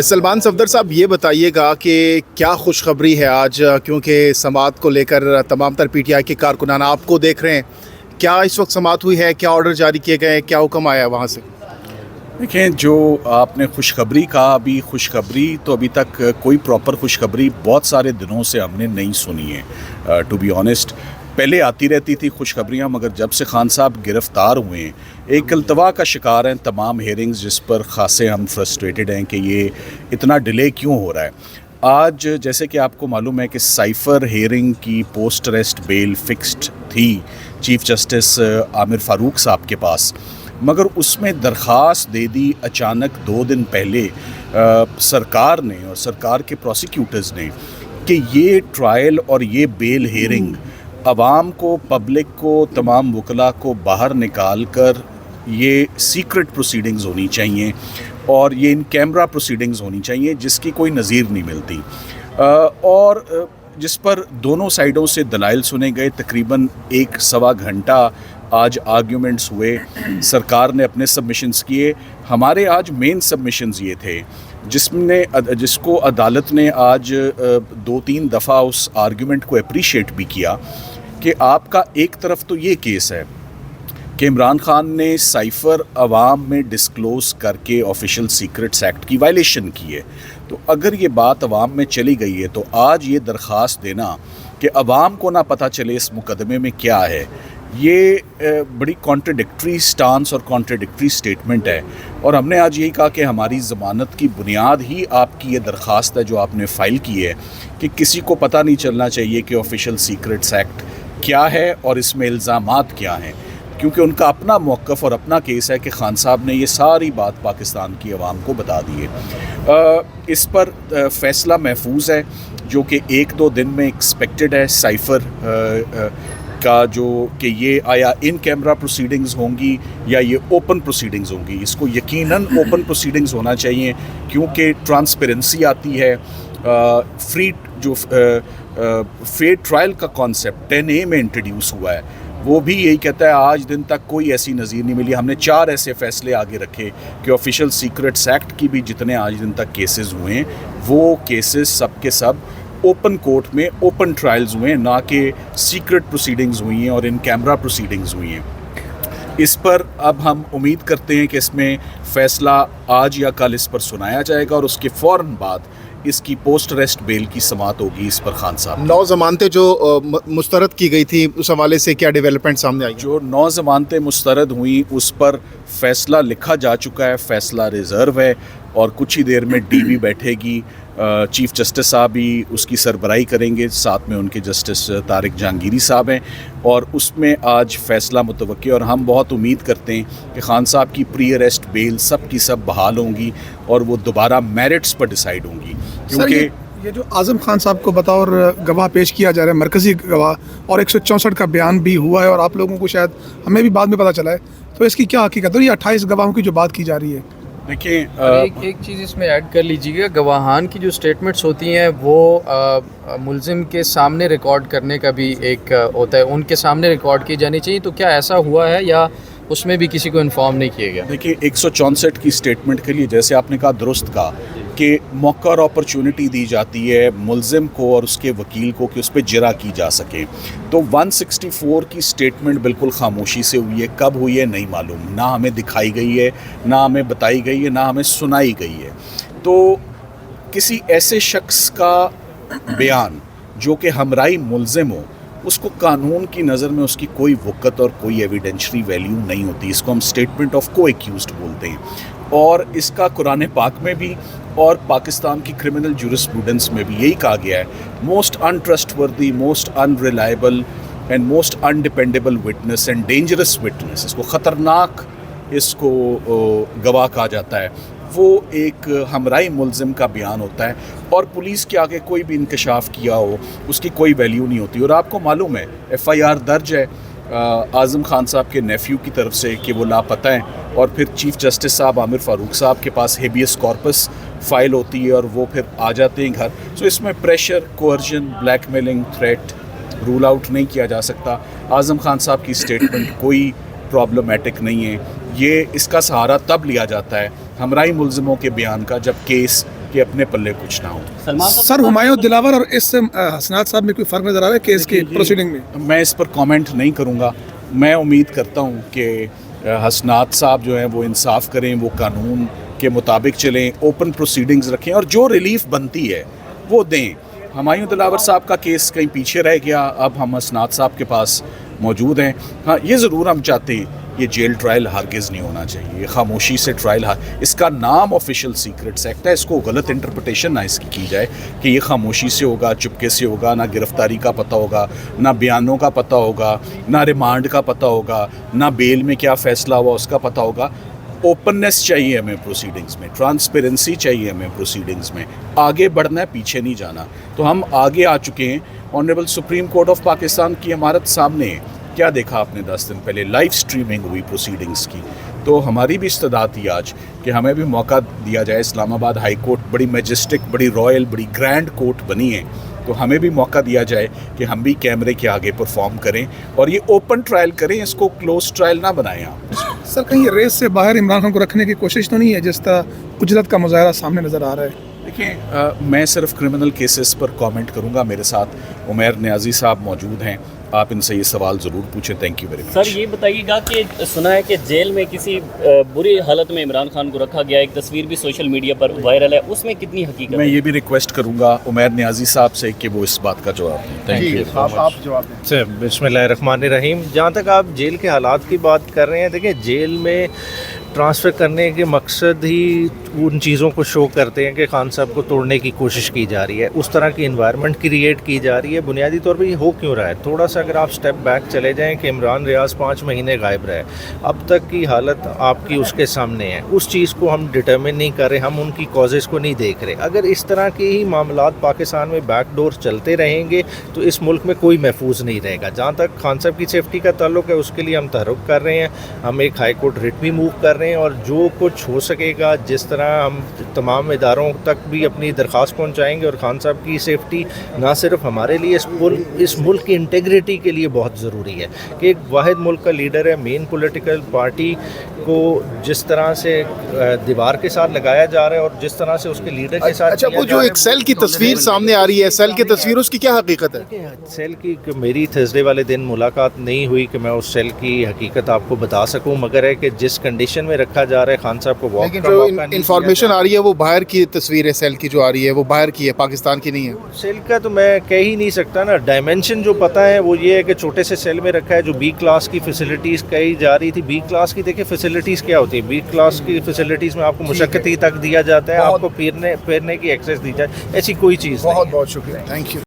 सलमान सफदर साहब, ये बताइएगा कि क्या खुशखबरी है आज, क्योंकि समाअत को लेकर तमाम तर पीटीआई के कारकुनान आपको देख रहे हैं। क्या इस वक्त समाअत हुई है, क्या ऑर्डर जारी किए गए हैं, क्या हुक्म आया है वहाँ से? देखें, जो आपने खुशखबरी कहा, अभी खुशखबरी तो अभी तक कोई प्रॉपर खुशखबरी बहुत सारे दिनों से हमने नहीं सुनी है। टू बी ऑनेस्ट, पहले आती रहती थी खुशखबरियाँ, मगर जब से खान साहब गिरफ़्तार हुए हैं, एक अल्तवा का शिकार हैं तमाम हेयरिंग्स, जिस पर खासे हम फ्रस्ट्रेटेड हैं कि ये इतना डिले क्यों हो रहा है। आज जैसे कि आपको मालूम है कि साइफ़र हेयरिंग की पोस्ट अरेस्ट बेल फिक्स्ड थी चीफ़ जस्टिस आमिर फ़ारूक साहब के पास, मगर उसमें दरख्वास्त दे दी अचानक 2 दिन पहले सरकार ने और सरकार के प्रोसिक्यूटर्स ने कि ये ट्रायल और ये बेल हेयरिंग आवाम को, पब्लिक को, तमाम वकला को बाहर निकाल कर ये सीक्रेट प्रोसीडिंग्स होनी चाहिए और ये इन कैमरा प्रोसीडिंग्स होनी चाहिए, जिसकी कोई नज़ीर नहीं मिलती, और जिस पर दोनों साइडों से दलाइल सुने गए। तकरीबन 1 सवा घंटा आज आर्ग्यूमेंट्स हुए, सरकार ने अपने सबमिशंस किए, हमारे आज मेन सबमिशंस ये थे जिसको अदालत ने आज 2-3 दफ़ा उस आर्ग्यूमेंट को अप्रीशिएट भी किया कि आपका एक तरफ तो ये केस है कि इमरान खान ने साइफ़र अवाम में डिस्क्लोज़ करके ऑफिशियल सीक्रेट्स एक्ट की वायलेशन की है, तो अगर ये बात अवाम में चली गई है तो आज ये दरख्वास्त देना कि अवाम को ना पता चले इस मुकदमे में क्या है, ये बड़ी कॉन्ट्रडिक्टरी स्टांस और कॉन्ट्रडिक्टरी स्टेटमेंट है। और हमने आज यही कहा कि हमारी ज़मानत की बुनियाद ही आपकी ये दरख्वास्त है जो आपने फ़ाइल की है कि किसी को पता नहीं चलना चाहिए कि ऑफिशियल सीक्रेट्स एक्ट क्या है और इसमें इल्ज़ामात क्या हैं, क्योंकि उनका अपना मौक़िफ़ और अपना केस है कि खान साहब ने ये सारी बात पाकिस्तान की आवाम को बता दी है। इस पर फ़ैसला महफूज है जो कि 1-2 दिन में एक्सपेक्टेड है। साइफ़र का जो कि ये आया इन कैमरा प्रोसीडिंग्स होंगी या ये ओपन प्रोसीडिंग्स होंगी, इसको यकीनन ओपन प्रोसीडिंग्स होना चाहिए, क्योंकि ट्रांसपेरेंसी आती है। फ्री जो फेयर ट्रायल का कॉन्सेप्ट 10A में इंट्रोड्यूस हुआ है, वो भी यही कहता है आज दिन तक कोई ऐसी नज़ीर नहीं मिली। हमने 4 ऐसे फ़ैसले आगे रखे कि ऑफिशियल सीक्रेट्स एक्ट की भी जितने आज दिन तक केसेस हुए हैं, वो केसेस सब के सब ओपन कोर्ट में ओपन ट्रायल्स हुए हैं, ना कि सीक्रेट प्रोसीडिंग्स हुई हैं और इन कैमरा प्रोसीडिंग्स हुई हैं। इस पर अब हम उम्मीद करते हैं कि इसमें फ़ैसला आज या कल इस पर सुनाया जाएगा और उसके फ़ौरन बाद इसकी पोस्ट अरेस्ट बेल की समाअत होगी इस पर खान साहब। 9 ज़मानतें जो मुस्तरद की गई थी, उस हवाले से क्या डेवलपमेंट सामने आई? जो 9 ज़मानतें मुस्तरद हुई उस पर फ़ैसला लिखा जा चुका है, फ़ैसला रिज़र्व है और कुछ ही देर में DB बैठेगी। चीफ़ जस्टिस साहब भी उसकी सरबराही करेंगे, साथ में उनके जस्टिस तारिक जहांगीरी साहब हैं, और उसमें आज फ़ैसला मुतवक्की। और हम बहुत उम्मीद करते हैं कि खान साहब की प्री अरेस्ट बेल सब की सब बहाल होंगी और वो दोबारा मेरिट्स पर डिसाइड होंगी, क्योंकि ये जो आज़म खान साहब को बतौर गवाह पेश किया जा रहा है, मरकज़ी गवाह, और 164 का बयान भी हुआ है और आप लोगों को शायद हमें भी बाद में पता चला है, तो इसकी क्या हकीकत है? ये 28 गवाहों की जो बात की जा रही है, देखिए एक चीज़ इसमें ऐड कर लीजिएगा, गवाहान की जो स्टेटमेंट्स होती हैं वो मुल्ज़िम के सामने रिकॉर्ड करने का भी एक होता है, उनके सामने रिकॉर्ड की जानी चाहिए। तो क्या ऐसा हुआ है या उसमें भी किसी को इन्फॉर्म नहीं किया गया? देखिए, 164 की स्टेटमेंट के लिए जैसे आपने कहा, दुरुस्त कहा कि मौका और अपॉर्चुनिटी दी जाती है मुल्ज़िम को और उसके वकील को कि उस पर जरा की जा सके। तो 164 की स्टेटमेंट बिल्कुल खामोशी से हुई है, कब हुई है नहीं मालूम, ना हमें दिखाई गई है, ना हमें बताई गई है, ना हमें सुनाई गई है। तो किसी ऐसे शख्स का बयान जो कि हमराई मुल्ज़िम हो, उसको कानून की नज़र में उसकी कोई वक़्त और कोई एविडेंशरी वैल्यू नहीं होती। इसको हम स्टेटमेंट ऑफ को एक्यूज्ड बोलते हैं, और इसका कुरान पाक में भी और पाकिस्तान की क्रिमिनल जूरिस्प्रूडेंस में भी यही कहा गया है, most untrustworthy, most unreliable and most undependable witness and dangerous witness, इसको ख़तरनाक इसको गवाह कहा जाता है, वो एक हमराई मुल्ज़िम का बयान होता है और पुलिस के आगे कोई भी इंकशाफ किया हो उसकी कोई वैल्यू नहीं होती। और आपको मालूम है FIR दर्ज है आज़म खान साहब के नेफ्यू की तरफ से कि वो लापता हैं, और फिर चीफ़ जस्टिस साहब आमिर फ़ारूक साहब के पास हेबियस कॉर्पस फ़ाइल होती है और वो फिर आ जाते हैं घर। सो इसमें pressure, coercion, blackmailing, threat rule out नहीं किया जा सकता। आज़म खान साहब की स्टेटमेंट कोई प्रॉब्लमेटिक नहीं है, ये इसका सहारा तब लिया जाता है हमराई मुलजिमों के बयान का जब केस के अपने पल्ले कुछ ना हो। सर हुमायूं दिलावर और इस हसनात साहब में कोई फ़र्क नज़र आ रहा है केस की प्रोसीडिंग में? मैं इस पर कमेंट नहीं करूँगा। मैं उम्मीद करता हूँ कि हसनात साहब जो हैं वो इंसाफ करें, वो कानून के मुताबिक चलें, ओपन प्रोसीडिंग्स रखें और जो रिलीफ बनती है वो दें। हुमायूं दिलावर साहब का केस कहीं पीछे रह गया, अब हम हसनात साहब के पास मौजूद हैं। हाँ, ये ज़रूर हम चाहते हैं ये जेल ट्रायल हरगिज़ नहीं होना चाहिए, खामोशी से ट्रायल इसका नाम ऑफिशियल सीक्रेट्स एक्ट है, इसको गलत इंटरप्रिटेशन ना इसकी की जाए कि ये खामोशी से होगा, चुपके से होगा, ना गिरफ्तारी का पता होगा, ना बयानों का पता होगा, ना रिमांड का पता होगा, ना बेल में क्या फ़ैसला हुआ उसका पता होगा। ओपननेस चाहिए हमें प्रोसीडिंग्स में, ट्रांसपेरेंसी चाहिए हमें प्रोसीडिंग्स में, आगे बढ़ना है, पीछे नहीं जाना। तो हम आगे आ चुके हैं। Honourable supreme court of Pakistan की इमारत सामने है। क्या देखा आपने 10 दिन पहले लाइव स्ट्रीमिंग हुई प्रोसीडिंग्स की। तो हमारी भी इस्तदाद थी आज कि हमें भी मौका दिया जाए। इस्लामाबाद हाई कोर्ट बड़ी मैजेस्टिक, बड़ी रॉयल, बड़ी ग्रैंड कोर्ट बनी है, तो हमें भी मौका दिया जाए कि हम भी कैमरे के आगे परफॉर्म करें और ये ओपन ट्रायल करें, इसको क्लोज ट्रायल ना बनाएं आप। सर कहीं रेस से बाहर इमरान खान को रखने की कोशिश तो नहीं है जिस तरह उजलत का मुजाहरा सामने नज़र आ रहा है? देखिए, मैं सिर्फ क्रिमिनल केसेस पर कमेंट करूंगा। मेरे साथ उमैर नियाज़ी साहब मौजूद हैं, आप इनसे ये सवाल ज़रूर पूछें। Thank you very much. Sir ये बताइएगा कि सुना है कि जेल में किसी बुरी हालत में इमरान खान को रखा गया, एक तस्वीर भी सोशल मीडिया पर वायरल है, उसमें कितनी हकीकत मैं है? ये भी रिक्वेस्ट करूंगा उमैर नियाज़ी साहब से कि वो इस बात का जवाब दें। Thank you. आप जवाब दें। से बिस्मिल्लाहिर्रहमानिर्रहीम। जहाँ तक आप जेल के हालात की बात कर रहे हैं, देखिए जेल में ट्रांसफ़र करने के मकसद ही उन चीज़ों को शो करते हैं कि खान साहब को तोड़ने की कोशिश की जा रही है, उस तरह की इन्वायरमेंट क्रिएट की जा रही है। बुनियादी तौर पर ये हो क्यों रहा है? थोड़ा सा अगर आप स्टेप बैक चले जाएं कि इमरान रियाज 5 महीने गायब रहे, अब तक की हालत आपकी उसके सामने है। उस चीज़ को हम डिटर्मिन नहीं कर रहे, हम उनकी कॉजेज़ को नहीं देख रहे। अगर इस तरह के ही मामलात पाकिस्तान में बैकडोर चलते रहेंगे तो इस मुल्क में कोई महफूज नहीं रहेगा। जहाँ तक खान साहब की सेफ्टी का ताल्लुक है, उसके लिए हम तहरुक कर रहे हैं, हम एक हाई कोर्ट रिट भी मूव कर रहे हैं और जो कुछ हो सकेगा, जिस तरह हम तमाम इदारों तक भी अपनी दरख्वास्त पहुंचाएंगे। और खान साहब की सेफ्टी ना सिर्फ हमारे लिए, इस मुल्क की इंटेग्रिटी के लिए बहुत ज़रूरी है कि एक वाहिद मुल्क का लीडर है, मेन पॉलिटिकल पार्टी को जिस तरह से दीवार के साथ लगाया जा रहा है और जिस तरह से उसके लीडर के साथ। अच्छा, वो जो एक सेल की तस्वीर सामने आ रही है, सेल की तस्वीर, उसकी क्या हकीकत है? सेल की मेरी थर्सडे वाले दिन मुलाकात नहीं हुई कि मैं उस सेल की हकीकत आपको बता सकूं, मगर है कि जिस कंडीशन में रखा जा रहा है खान साहब को वॉक लेकिन जो इंफॉर्मेशन आ रही है वो बाहर की तस्वीर है, सेल की जो आ रही है वो बाहर की है, पाकिस्तान की नहीं है। सेल का तो मैं कह ही नहीं सकता ना। डायमेंशन जो पता है वो ये है कि छोटे से सेल में रखा है। जो बी क्लास की फैसिलिटीज़ कही जा रही थी, बी क्लास की देखिए फैसिलिटीज़ क्या होती है। बी क्लास की फैसिलिटीज़ में आपको मुशक्कती तक दिया जाता है, आपको फिरने की एक्सेस दी जाए, ऐसी कोई चीज़ नहीं है। बहुत शुक्रिया, थैंक यू।